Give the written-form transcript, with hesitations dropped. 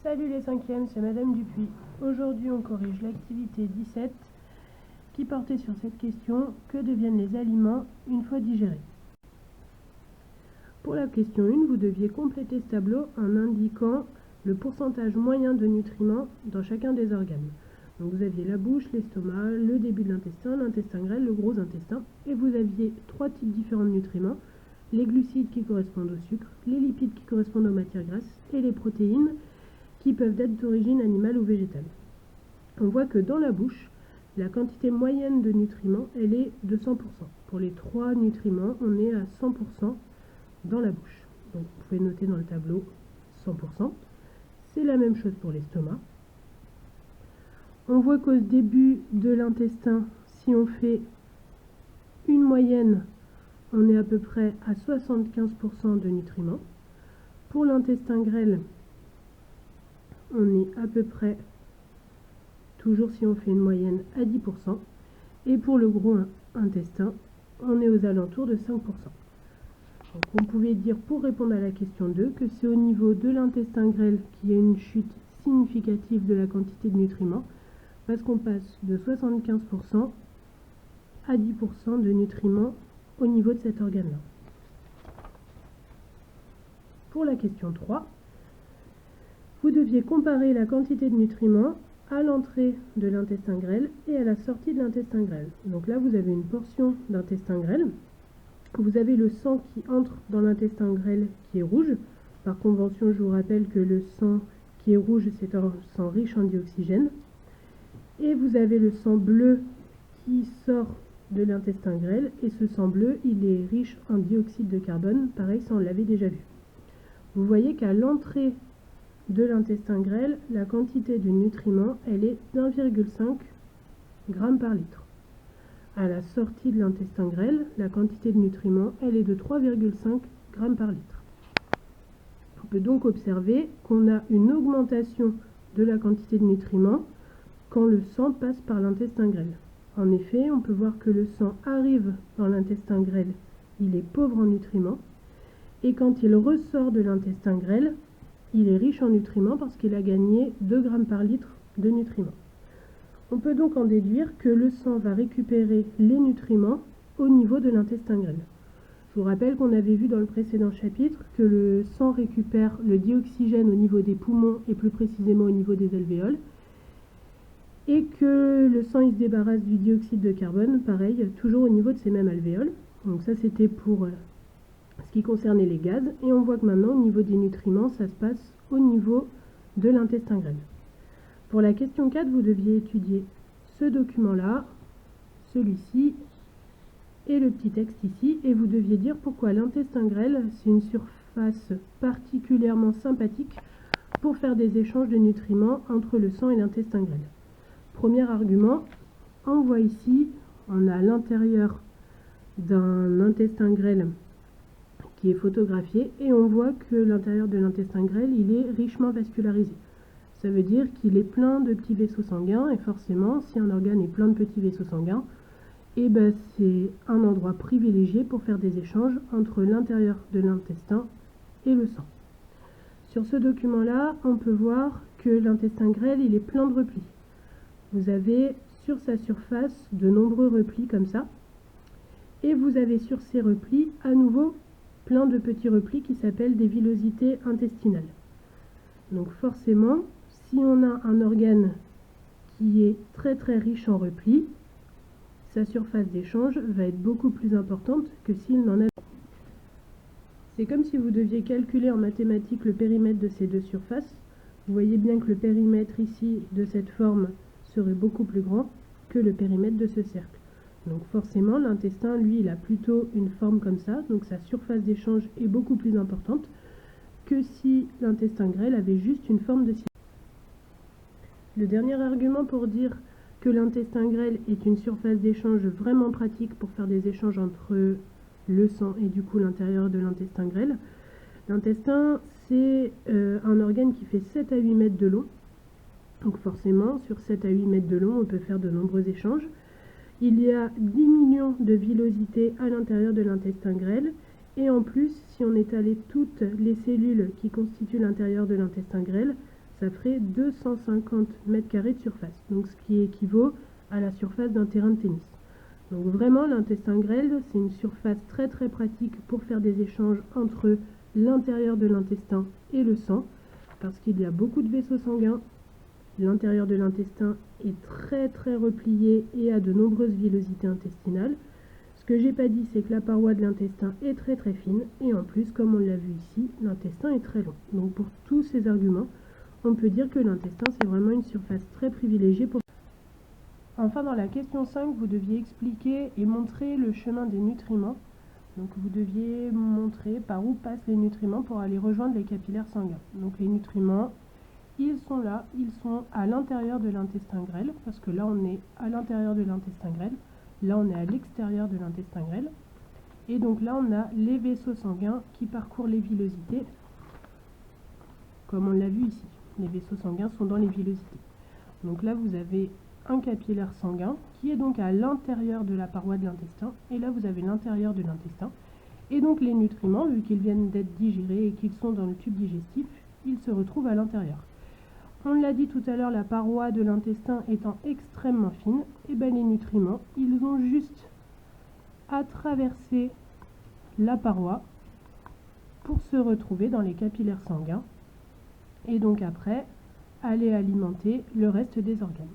Salut les cinquièmes, c'est Madame Dupuis. Aujourd'hui, on corrige l'activité 17 qui portait sur cette question: que deviennent les aliments une fois digérés? Pour la question 1, vous deviez compléter ce tableau en indiquant le pourcentage moyen de nutriments dans chacun des organes. Donc vous aviez la bouche, l'estomac, le début de l'intestin grêle, le gros intestin, et vous aviez 3 types différents de nutriments: les glucides qui correspondent au sucre, les lipides qui correspondent aux matières grasses, et les protéines qui peuvent être d'origine animale ou végétale. On voit que dans la bouche, la quantité moyenne de nutriments, elle est de 100%. Pour les 3 nutriments, on est à 100% dans la bouche. Donc vous pouvez noter dans le tableau 100%. C'est la même chose pour l'estomac. On voit qu'au début de l'intestin, si on fait une moyenne, on est à peu près à 75% de nutriments. Pour l'intestin grêle, on est à peu près, toujours si on fait une moyenne, à 10%. Et pour le gros intestin, on est aux alentours de 5%. Donc on pouvait dire, pour répondre à la question 2, que c'est au niveau de l'intestin grêle qu'il y a une chute significative de la quantité de nutriments, parce qu'on passe de 75% à 10% de nutriments au niveau de cet organe-là. Pour la question 3, vous deviez comparer la quantité de nutriments à l'entrée de l'intestin grêle et à la sortie de l'intestin grêle. Donc là, vous avez une portion d'intestin grêle. Vous avez le sang qui entre dans l'intestin grêle qui est rouge. Par convention, je vous rappelle que le sang qui est rouge, c'est un sang riche en dioxygène. Et vous avez le sang bleu qui sort de l'intestin grêle. Et ce sang bleu, il est riche en dioxyde de carbone. Pareil, ça on l'avait déjà vu. Vous voyez qu'à l'entrée de l'intestin grêle, la quantité de nutriments, elle est d'1,5 g par litre. À la sortie de l'intestin grêle, la quantité de nutriments, elle est de 3,5 g par litre. On peut donc observer qu'on a une augmentation de la quantité de nutriments quand le sang passe par l'intestin grêle. En effet, on peut voir que le sang arrive dans l'intestin grêle, il est pauvre en nutriments, et quand il ressort de l'intestin grêle, il est riche en nutriments parce qu'il a gagné 2 g par litre de nutriments. On peut donc en déduire que le sang va récupérer les nutriments au niveau de l'intestin grêle. Je vous rappelle qu'on avait vu dans le précédent chapitre que le sang récupère le dioxygène au niveau des poumons et plus précisément au niveau des alvéoles, et que le sang il se débarrasse du dioxyde de carbone, pareil, toujours au niveau de ces mêmes alvéoles. Donc ça c'était pour ce qui concernait les gaz, et on voit que maintenant au niveau des nutriments, ça se passe au niveau de l'intestin grêle. Pour la question 4, vous deviez étudier ce document-là, celui-ci, et le petit texte ici, et vous deviez dire pourquoi l'intestin grêle, c'est une surface particulièrement sympathique pour faire des échanges de nutriments entre le sang et l'intestin grêle. Premier argument, on voit ici, on a l'intérieur d'un intestin grêle qui est photographié, et on voit que l'intérieur de l'intestin grêle, il est richement vascularisé. Ça veut dire qu'il est plein de petits vaisseaux sanguins, et forcément, si un organe est plein de petits vaisseaux sanguins, c'est un endroit privilégié pour faire des échanges entre l'intérieur de l'intestin et le sang. Sur ce document-là, on peut voir que l'intestin grêle, il est plein de replis. Vous avez sur sa surface de nombreux replis comme ça, et vous avez sur ces replis à nouveau plein de petits replis qui s'appellent des villosités intestinales. Donc forcément, si on a un organe qui est très très riche en replis, sa surface d'échange va être beaucoup plus importante que s'il n'en a pas. C'est comme si vous deviez calculer en mathématiques le périmètre de ces deux surfaces. Vous voyez bien que le périmètre ici de cette forme serait beaucoup plus grand que le périmètre de ce cercle. Donc forcément, l'intestin, lui, il a plutôt une forme comme ça, donc sa surface d'échange est beaucoup plus importante que si l'intestin grêle avait juste une forme de cylindre. Le dernier argument pour dire que l'intestin grêle est une surface d'échange vraiment pratique pour faire des échanges entre le sang et du coup l'intérieur de l'intestin grêle. L'intestin, c'est un organe qui fait 7 à 8 mètres de long. Donc forcément, sur 7 à 8 mètres de long, on peut faire de nombreux échanges. Il y a 10 millions de villosités à l'intérieur de l'intestin grêle, et en plus, si on étalait toutes les cellules qui constituent l'intérieur de l'intestin grêle, ça ferait 250 mètres carrés de surface, donc ce qui équivaut à la surface d'un terrain de tennis. Donc vraiment, l'intestin grêle, c'est une surface très très pratique pour faire des échanges entre l'intérieur de l'intestin et le sang, parce qu'il y a beaucoup de vaisseaux sanguins. L'intérieur de l'intestin est très très replié et a de nombreuses villosités intestinales. Ce que j'ai pas dit, c'est que la paroi de l'intestin est très très fine, et en plus, comme on l'a vu ici, l'intestin est très long. Donc pour tous ces arguments, on peut dire que l'intestin, c'est vraiment une surface très privilégiée pour... Enfin, dans la question 5, vous deviez expliquer et montrer le chemin des nutriments. Donc vous deviez montrer par où passent les nutriments pour aller rejoindre les capillaires sanguins. Donc les nutriments, ils sont là, ils sont à l'intérieur de l'intestin grêle, parce que là on est à l'intérieur de l'intestin grêle, là on est à l'extérieur de l'intestin grêle. Et donc là on a les vaisseaux sanguins qui parcourent les villosités, comme on l'a vu ici. Les vaisseaux sanguins sont dans les villosités. Donc là vous avez un capillaire sanguin qui est donc à l'intérieur de la paroi de l'intestin, et là vous avez l'intérieur de l'intestin, et donc les nutriments, vu qu'ils viennent d'être digérés et qu'ils sont dans le tube digestif, ils se retrouvent à l'intérieur. On l'a dit tout à l'heure, la paroi de l'intestin étant extrêmement fine, et bien les nutriments, ils ont juste à traverser la paroi pour se retrouver dans les capillaires sanguins, et donc après aller alimenter le reste des organes.